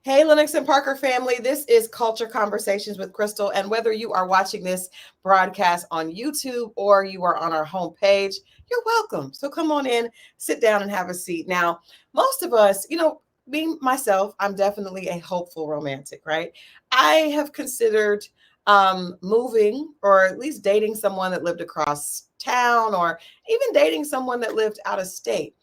Hey, Lennox and Parker family, this is Culture Conversations with Crystal. And whether you are watching this broadcast on YouTube or you are on our homepage, you're welcome. So come on in, sit down, and have a seat. Now, most of us, me, myself, I'm definitely a hopeful romantic, right? I have considered moving or at least dating someone that lived across town or even dating someone that lived out of state.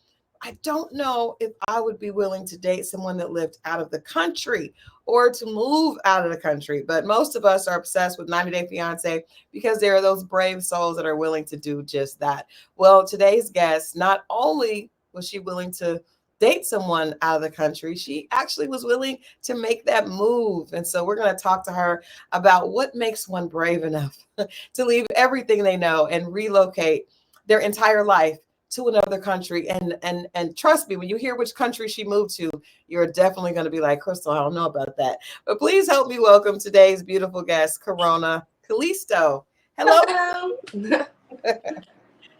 I don't know if I would be willing to date someone that lived out of the country or to move out of the country. But most of us are obsessed with 90 Day Fiance because there are those brave souls that are willing to do just that. Well, today's guest, not only was she willing to date someone out of the country, she actually was willing to make that move. And so we're going to talk to her about what makes one brave enough to leave everything they know and relocate their entire life to another country. And trust me, when you hear which country she moved to, you're definitely going to be like, Crystal, I don't know about that. But please help me welcome today's beautiful guest, Corona Callisto. Hello. Hello.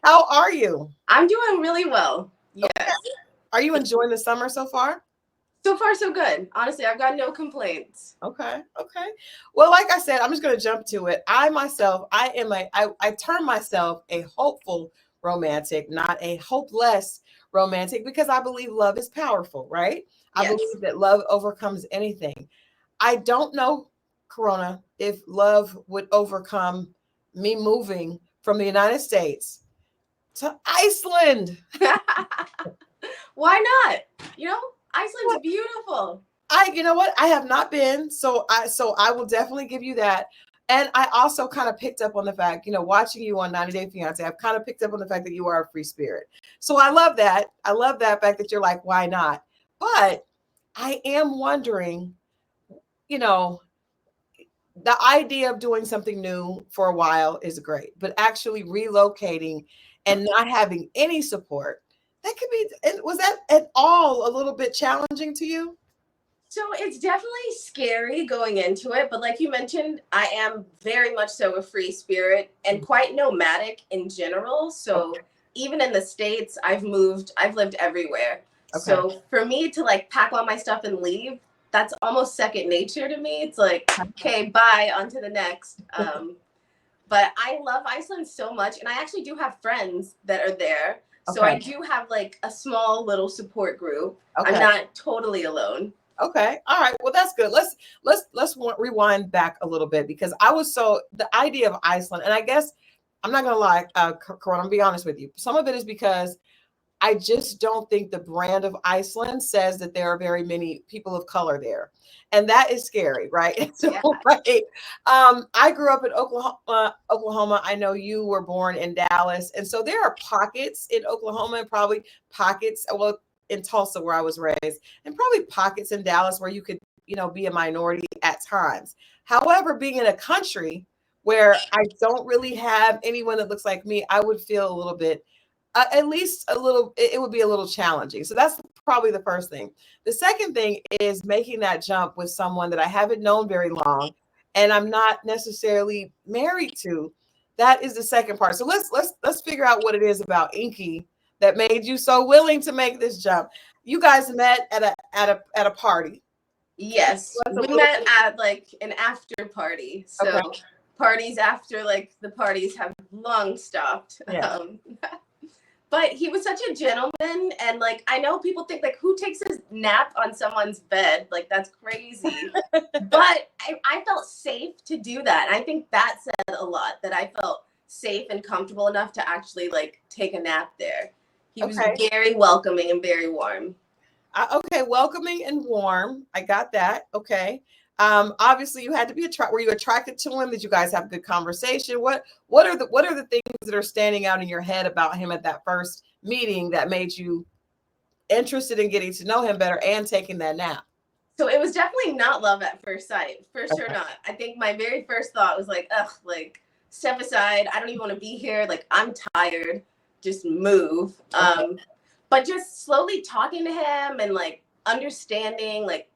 How are you? I'm doing really well. Yes. Okay. Are you enjoying the summer so far? So far, so good. Honestly, I've got no complaints. Okay. Well, like I said, I'm just going to jump to it. I term myself a hopeful romantic, not a hopeless romantic, because I believe love is powerful, right? I Yes. believe that love overcomes anything. I don't know, Corona, if love would overcome me moving from the United States to Iceland. Why not? Iceland's beautiful. You know what? I have not been, so I will definitely give you that. And I also kind of picked up on the fact, watching you on 90 Day Fiance, I've kind of picked up on the fact that you are a free spirit. So I love that. I love that fact that you're like, why not? But I am wondering, you know, the idea of doing something new for a while is great, but actually relocating and not having any support, that could be, was that at all a little bit challenging to you? So it's definitely scary going into it, but like you mentioned, I am very much so a free spirit and quite nomadic in general. So even in the States, I've lived everywhere. Okay. So for me to like pack all my stuff and leave, that's almost second nature to me. It's like, okay, bye, on to the next. But I love Iceland so much, and I actually do have friends that are there. So I do have like a small little support group. I'm not totally alone. Okay. All right. Well, that's good. Let's rewind back a little bit because the idea of Iceland, and I guess I'm not gonna lie, Corinne, I'm gonna be honest with you. Some of it is because I just don't think the brand of Iceland says that there are very many people of color there, and that is scary, right? So, right. I grew up in Oklahoma. I know you were born in Dallas, and so there are pockets in Oklahoma, and probably pockets. Well, in Tulsa where I was raised, and probably pockets in Dallas where you could, be a minority at times. However, being in a country where I don't really have anyone that looks like me, I would feel a little bit, at least a little, it would be a little challenging. So that's probably the first thing. The second thing is making that jump with someone that I haven't known very long and I'm not necessarily married to. That is the second part. So let's figure out what it is about Inky that made you so willing to make this jump. You guys met at a party. Yes, we met at like an after party. So parties after like the parties have long stopped. Yeah. But he was such a gentleman, and like I know people think like who takes a nap on someone's bed? Like that's crazy. But I felt safe to do that. I think that said a lot, that I felt safe and comfortable enough to actually like take a nap there. He was very welcoming and very warm. Welcoming and warm. I got that. Okay. Obviously, you had to be were you attracted to him? Did you guys have good conversation? What are the things that are standing out in your head about him at that first meeting that made you interested in getting to know him better and taking that nap? So it was definitely not love at first sight. For sure not. I think my very first thought was like, ugh, like step aside. I don't even want to be here. Like I'm tired. Just move. But just slowly talking to him and like understanding like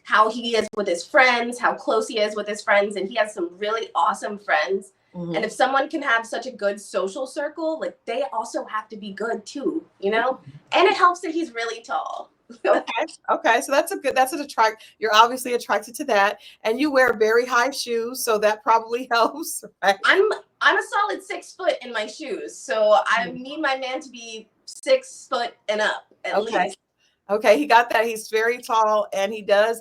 how he is with his friends, how close he is with his friends. And he has some really awesome friends. Mm-hmm. And if someone can have such a good social circle, like they also have to be good too, And it helps that he's really tall. Okay. So that's an attract. You're obviously attracted to that, and you wear very high shoes, so that probably helps, right? I'm a solid 6 foot in my shoes, so I need my man to be 6 foot and up at Okay. least. Okay, he got that. He's very tall, and he does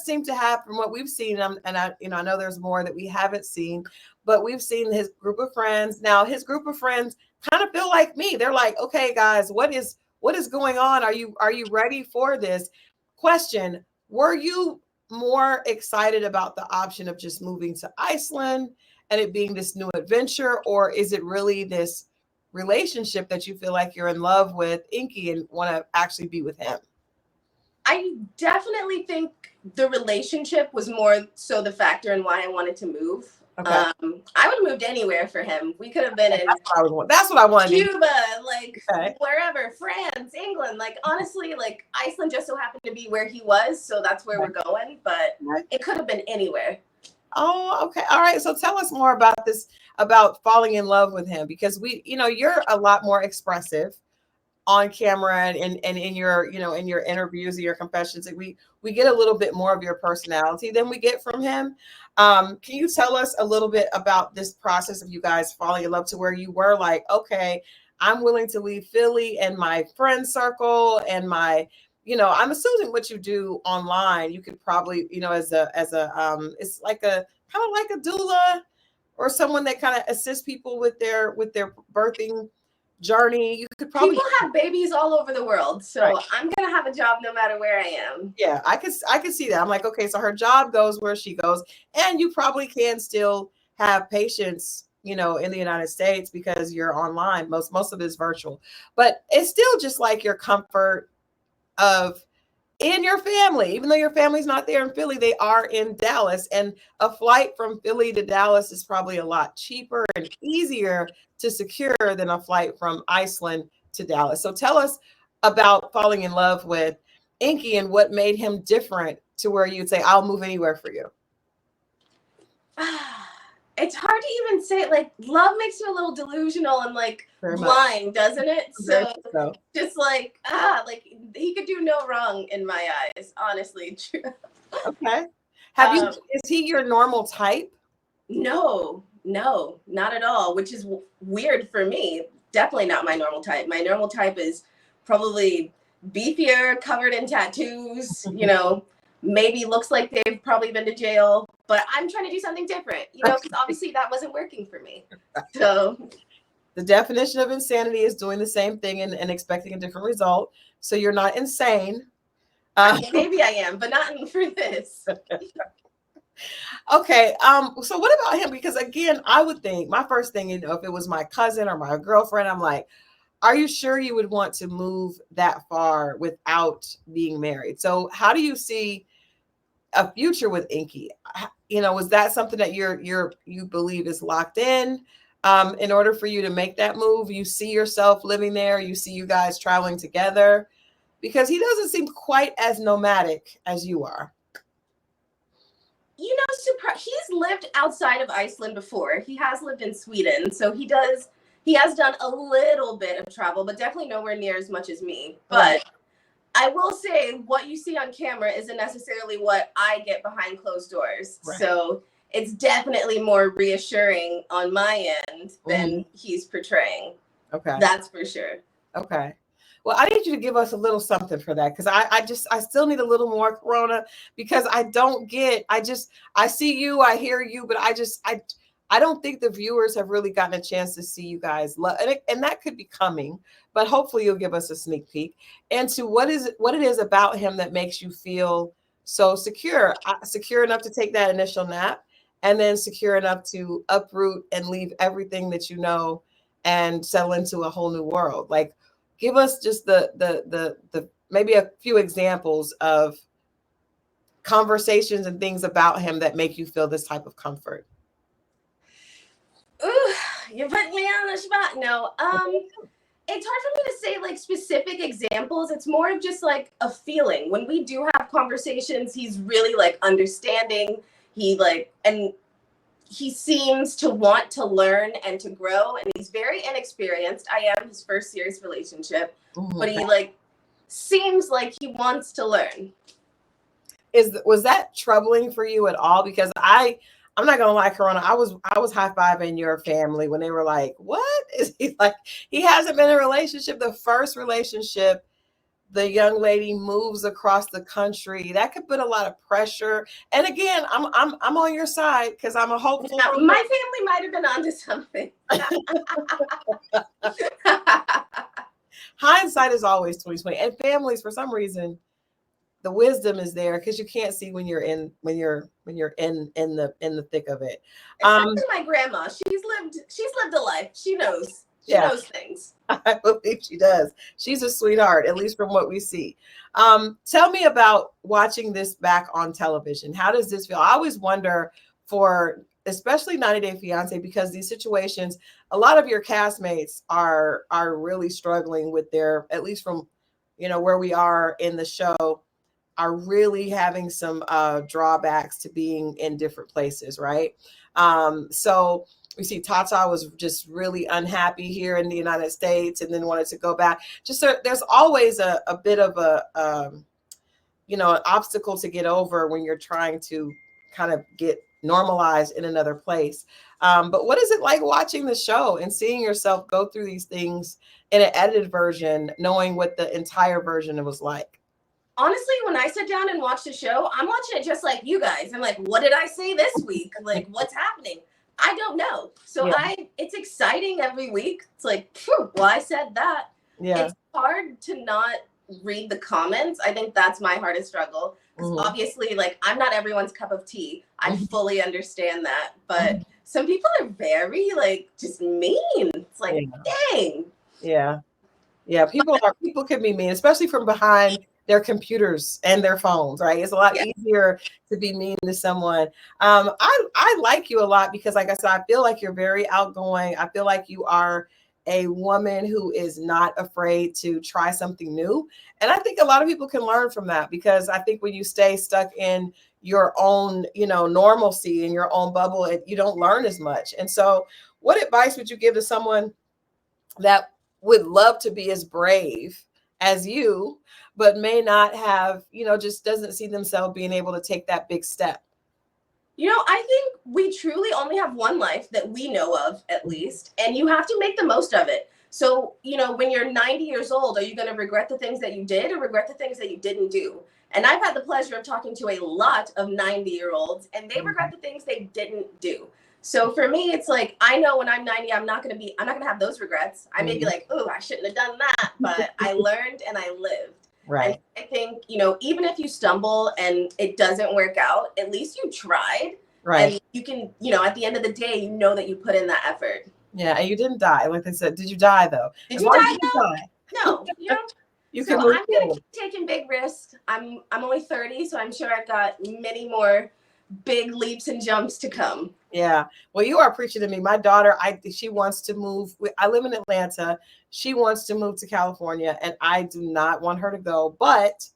seem to have, from what we've seen, and I know there's more that we haven't seen, but we've seen his group of friends. Now, his group of friends kind of feel like me. They're like, okay, guys, what is going on? Are you ready for this? Question: were you more excited about the option of just moving to Iceland and it being this new adventure, or is it really this relationship that you feel like you're in love with Inky and want to actually be with him? I definitely think the relationship was more so the factor in why I wanted to move. Okay. I would have moved anywhere for him. We could have been in That's what I wanted. Cuba, like Okay. wherever, France, England. Like honestly, like Iceland just so happened to be where he was, so that's where we're going. But it could have been anywhere. Oh, okay. All right. So tell us more about this, about falling in love with him, because you're a lot more expressive on camera and in your, in your interviews and your confessions. Like we get a little bit more of your personality than we get from him. Can you tell us a little bit about this process of you guys falling in love, to where you were like, okay, I'm willing to leave Philly and my friend circle and my, I'm assuming what you do online, you could probably, it's like a kind of like a doula, or someone that kind of assists people with their birthing journey. You could probably, People have babies all over the world, so right. I'm gonna have a job no matter where I am. Yeah, I could see that. I'm like, okay, so her job goes where she goes, and you probably can still have patients, in the United States, because you're online. Most of it is virtual, but it's still just like your comfort of in your family. Even though your family's not there in Philly, they are in Dallas, and a flight from Philly to Dallas is probably a lot cheaper and easier to secure than a flight from Iceland to Dallas. So tell us about falling in love with Inky and what made him different, to where you'd say, I'll move anywhere for you. It's hard to even say. Like, love makes you a little delusional and like Very much. blind, doesn't it? Very So so. just like he could do no wrong in my eyes, honestly. Okay. Is he your normal type? No, not at all, which is weird for me. Definitely not my normal type. My normal type is probably beefier, covered in tattoos, maybe looks like they've probably been to jail, but I'm trying to do something different, because obviously that wasn't working for me. So the definition of insanity is doing the same thing and expecting a different result. So you're not insane. Maybe I am, but not for this. Okay. So what about him? Because again, I would think my first thing, if it was my cousin or my girlfriend, I'm like, are you sure you would want to move that far without being married? So how do you see a future with Inky? Was that something that you believe is locked in order for you to make that move? You see yourself living there, you see you guys traveling together, because he doesn't seem quite as nomadic as you are. He's lived outside of Iceland before. He has lived in Sweden, so he has done a little bit of travel, but definitely nowhere near as much as me. But Right. I will say, what you see on camera isn't necessarily what I get behind closed doors. Right. So it's definitely more reassuring on my end than he's portraying. Okay. That's for sure. Okay. Well, I need you to give us a little something for that, because I still need a little more Corona, because I don't get, I see you, I hear you, but I don't think the viewers have really gotten a chance to see you guys love, and that could be coming, but hopefully you'll give us a sneak peek into what it is about him that makes you feel so secure enough to take that initial nap, and then secure enough to uproot and leave everything that you know and settle into a whole new world. Like, give us just the maybe a few examples of conversations and things about him that make you feel this type of comfort. Ooh, you put me on the spot. No, it's hard for me to say like specific examples. It's more of just like a feeling. When we do have conversations, he's really like understanding. And he seems to want to learn and to grow, and he's very inexperienced. I am his first serious relationship, but seems like he wants to learn. Was that troubling for you at all? Because I'm not gonna lie, Corona, I was high-fiving your family when they were like, what is he like? He hasn't been in a relationship. The first relationship, the young lady moves across the country. That could put a lot of pressure. And again, I'm on your side because I'm a hopeful. Now, my family might have been onto something. Hindsight is always 2020. And families, for some reason, the wisdom is there because you can't see when you're in the thick of it. Especially my grandma. She's lived a life. She knows. She knows things. I believe she does. She's a sweetheart, at least from what we see. Tell me about watching this back on television. How does this feel? I always wonder for especially 90 Day Fiance, because these situations, a lot of your castmates are really struggling with their, at least from where we are in the show, are really having some drawbacks to being in different places, right? So we see Tata was just really unhappy here in the United States and then wanted to go back. Just there's always a bit of an obstacle to get over when you're trying to kind of get normalized in another place. But what is it like watching the show and seeing yourself go through these things in an edited version, knowing what the entire version was like? Honestly, when I sit down and watch the show, I'm watching it just like you guys. I'm like, what did I say this week? Like, what's happening? I don't know. So it's exciting every week. It's like, phew, well, I said that. Yeah. It's hard to not read the comments. I think that's my hardest struggle. Because obviously, like, I'm not everyone's cup of tea. I fully understand that. But some people are very, like, just mean. It's like, dang. Yeah. Yeah. People can be mean, especially from behind their computers and their phones, right? It's a lot easier to be mean to someone. I like you a lot because, like I said, I feel like you're very outgoing. I feel like you are a woman who is not afraid to try something new. And I think a lot of people can learn from that, because I think when you stay stuck in your own, normalcy in your own bubble, you don't learn as much. And so what advice would you give to someone that would love to be as brave as you, but may not have, just doesn't see themselves being able to take that big step? I think we truly only have one life that we know of, at least, and you have to make the most of it. So, when you're 90 years old, are you going to regret the things that you did or regret the things that you didn't do? And I've had the pleasure of talking to a lot of 90-year-olds, and they regret the things they didn't do. So for me, it's like, I know when I'm 90, I'm not going to have those regrets. I may be like, oh, I shouldn't have done that, but I learned and I lived. Right. And I think, even if you stumble and it doesn't work out, at least you tried. Right. And you can, at the end of the day, you know that you put in that effort. Yeah. And you didn't die. Like they said, did you die though? Did you die though? No. You so can move I'm going to keep taking big risks. I'm only 30, so I'm sure I've got many more big leaps and jumps to come. Yeah. Well, you are preaching to me. My daughter, she wants to move. I live in Atlanta. She wants to move to California, and I do not want her to go, but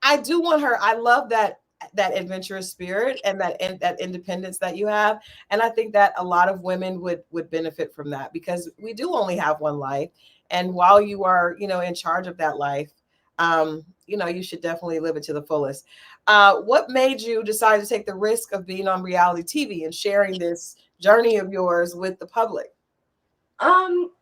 I do want her. I love that adventurous spirit and that independence that you have. And I think that a lot of women would benefit from that, because we do only have one life. And while you are, in charge of that life, you should definitely live it to the fullest. What made you decide to take the risk of being on reality TV and sharing this journey of yours with the public?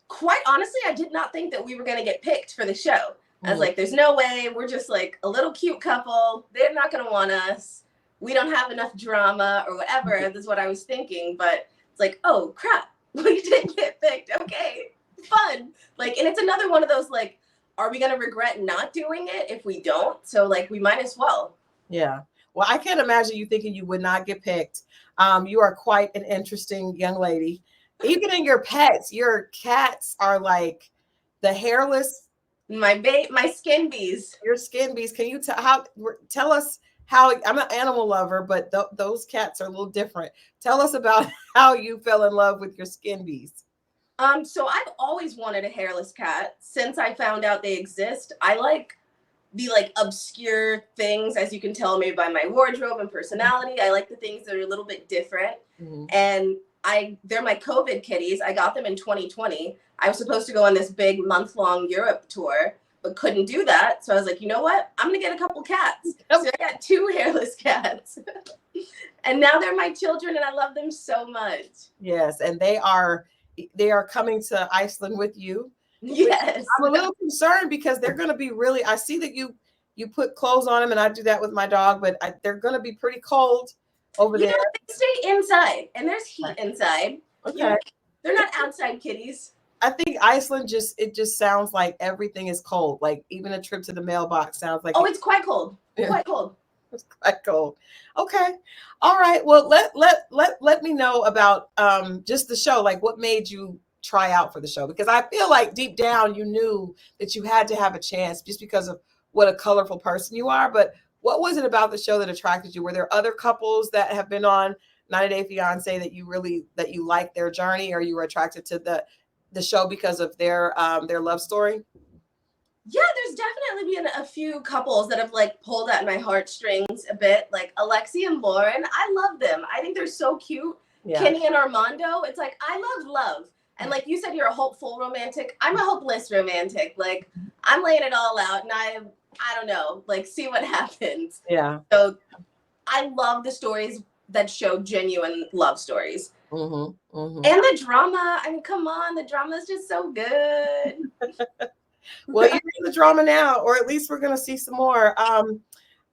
Quite honestly, I did not think that we were going to get picked for the show. I was like, there's no way. We're just like a little cute couple. They're not going to want us. We don't have enough drama or whatever. That's what I was thinking. But it's like, oh, crap. We didn't get picked. Okay, fun. Like, and it's another one of those, like, are we going to regret not doing it if we don't? So, like, we might as well. Yeah. Well, I can't imagine you thinking you would not get picked. You are quite an interesting young lady. Even in your pets, your cats are like the hairless. My skin bees. Your skin bees. Can you tell us how? I'm an animal lover, but those cats are a little different. Tell us about how you fell in love with your skin bees. So I've always wanted a hairless cat since I found out they exist. I like the obscure things, as you can tell maybe by my wardrobe and personality. I like the things that are a little bit different. And they're my COVID kitties. I got them in 2020. I was supposed to go on this big month-long Europe tour, but couldn't do that. So I was like, you know what? I'm going to get a couple cats. So I got 2 hairless cats. And now they're my children and I love them so much. Yes. And they are coming to Iceland with you. Yes. I'm a little concerned because they're going to be really, I see that you put clothes on them, and I do that with my dog, but they're going to be pretty cold over there. They stay inside and there's heat inside. Okay. They're not outside kitties. I think Iceland it just sounds like everything is cold. Like even a trip to the mailbox sounds like it's quite cold. Yeah. Quite cold. It's quite cold. Okay. All right. Well, let me know about just the show. Like what made you try out for the show? Because I feel like deep down you knew that you had to have a chance just because of what a colorful person you are. But what was it about the show that attracted you? Were there other couples that have been on 90 Day Fiance that you liked their journey, or you were attracted to the show because of their love story? Yeah, there's definitely been a few couples that have like pulled at my heartstrings a bit, like Alexi and Lauren. I love them. I think they're so cute. Yeah. Kenny and Armando. It's like, I love. And like you said, you're a hopeful romantic. I'm a hopeless romantic. Like I'm laying it all out and I don't know, like see what happens. Yeah. So I love the stories that show genuine love stories. Mm-hmm, mm-hmm. And the drama. I mean, come on, the drama is just so good. Well, you're in the drama now, or at least we're going to see some more.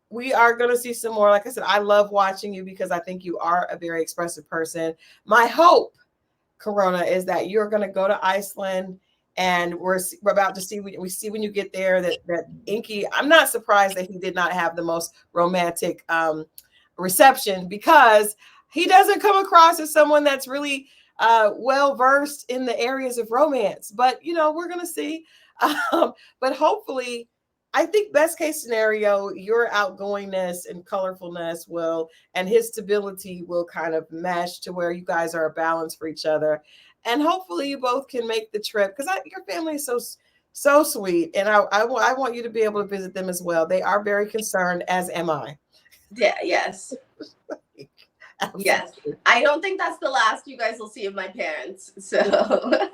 We are going to see some more. Like I said, I love watching you because I think you are a very expressive person. My hope, Corona, is that you're going to go to Iceland, and we're about to see. We see when you get there that Inky. I'm not surprised that he did not have the most romantic reception, because he doesn't come across as someone that's really well versed in the areas of romance. But we're going to see. But hopefully, I think best case scenario, your outgoingness and colorfulness and his stability will kind of mesh to where you guys are a balance for each other. And hopefully you both can make the trip, because your family is so sweet. And I want you to be able to visit them as well. They are very concerned, as am I. Yeah, yes. Yes. I don't think that's the last you guys will see of my parents. So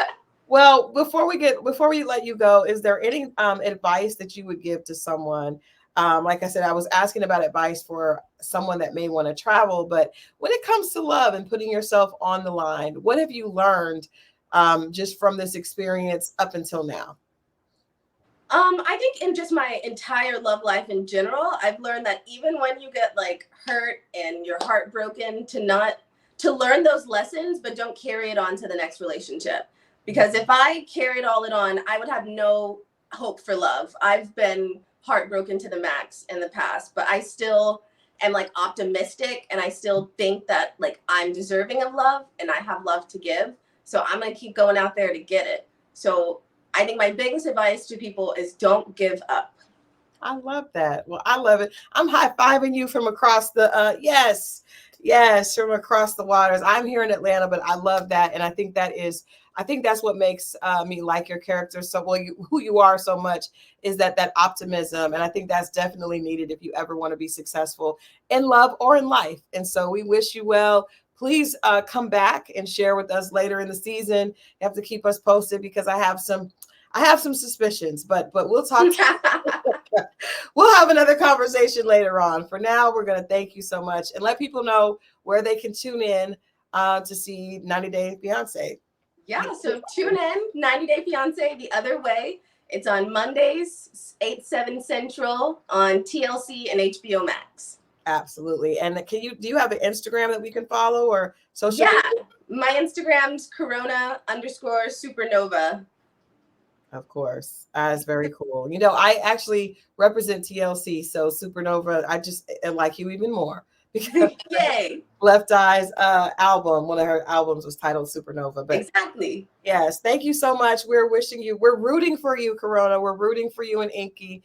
well, before we let you go, is there any advice that you would give to someone? Like I said, I was asking about advice for someone that may want to travel, but when it comes to love and putting yourself on the line, what have you learned just from this experience up until now? I think in just my entire love life in general, I've learned that even when you get like hurt and you're heartbroken, to learn those lessons, but don't carry it on to the next relationship. Because if I carried all it on, I would have no hope for love. I've been heartbroken to the max in the past, but I still am like optimistic, and I still think that like I'm deserving of love and I have love to give. So I'm going to keep going out there to get it. So I think my biggest advice to people is don't give up. I love that. Well, I love it. I'm high-fiving you from across the, yes, from across the waters. I'm here in Atlanta, but I love that. And I think that's what makes me like your character so well. Who you are so much is that optimism. And I think that's definitely needed if you ever want to be successful in love or in life. And so we wish you well. Please come back and share with us later in the season. You have to keep us posted, because I have some suspicions, but we'll talk. We'll have another conversation later on. For now, we're going to thank you so much and let people know where they can tune in to see 90 Day Fiance. Yeah, so tune in, 90 Day Fiance The Other Way. It's on Mondays, 8/7 Central on TLC and HBO Max. Absolutely. And do you have an Instagram that we can follow, or social? Yeah, my Instagram's Corona_supernova. Of course. It's very cool. I actually represent TLC, so Supernova, I just like you even more. Yay. Left Eye's album, one of her albums was titled Supernova. But exactly. Yes, thank you so much. We're rooting for you, Corona. We're rooting for you and Inky.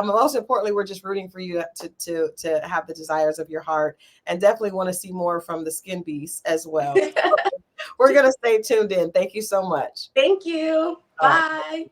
Most importantly, we're just rooting for you to have the desires of your heart, and definitely want to see more from the Skin Beast as well. We're going to stay tuned in. Thank you so much. Thank you. Bye.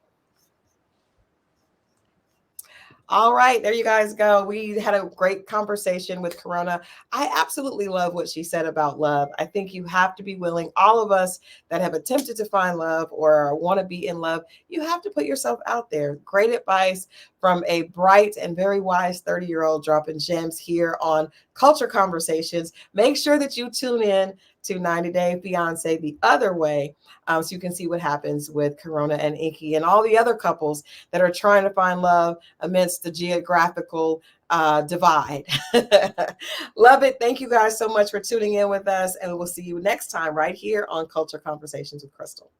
All right, there you guys go. We had a great conversation with Corona. I absolutely love what she said about love. I think you have to be willing, all of us that have attempted to find love or want to be in love, you have to put yourself out there. Great advice from a bright and very wise 30-year-old dropping gems here on Culture Conversations. Make sure that you tune in to 90 Day Fiance The Other Way, so you can see what happens with Corona and Inky and all the other couples that are trying to find love amidst the geographical divide. Love it. Thank you guys so much for tuning in with us, and we'll see you next time right here on Culture Conversations with Crystal.